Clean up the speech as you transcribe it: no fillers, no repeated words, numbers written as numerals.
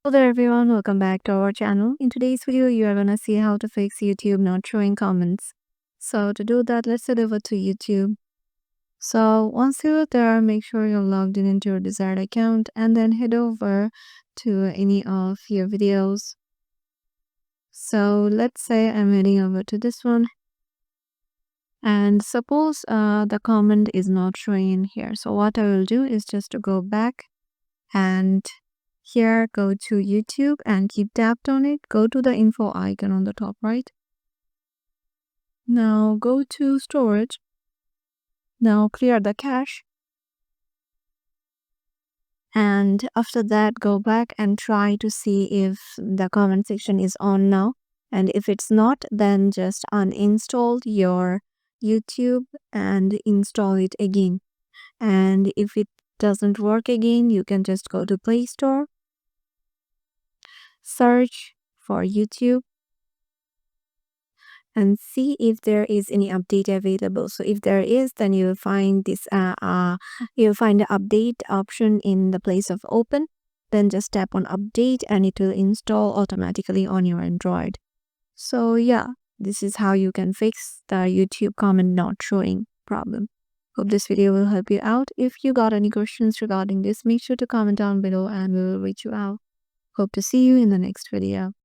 Hello there everyone, welcome back to our channel. In today's video, you are gonna see how to fix YouTube not showing comments. So to do that, let's head over to YouTube. So once you're there, make sure you're logged in into your desired account and then head over to any of your videos. So let's say I'm heading over to this one and suppose the comment is not showing in here. So what I will do is just to go back and here, go to YouTube and keep tapped on it. Go to the info icon on the top right. Now go to storage. Now clear the cache. And after that, go back and try to see if the comment section is on now. And if it's not, then just uninstall your YouTube and install it again. And if it doesn't work again, you can just go to Play Store, search for YouTube, and see if there is any update available. So if there is, then you'll find this you'll find the update option in the place of open. Then just tap on update and it will install automatically on your Android. So yeah, this is how you can fix the YouTube comment not showing problem. Hope this video will help you out. If you got any questions regarding this, make sure to comment down below and we will reach you out. Hope to see you in the next video.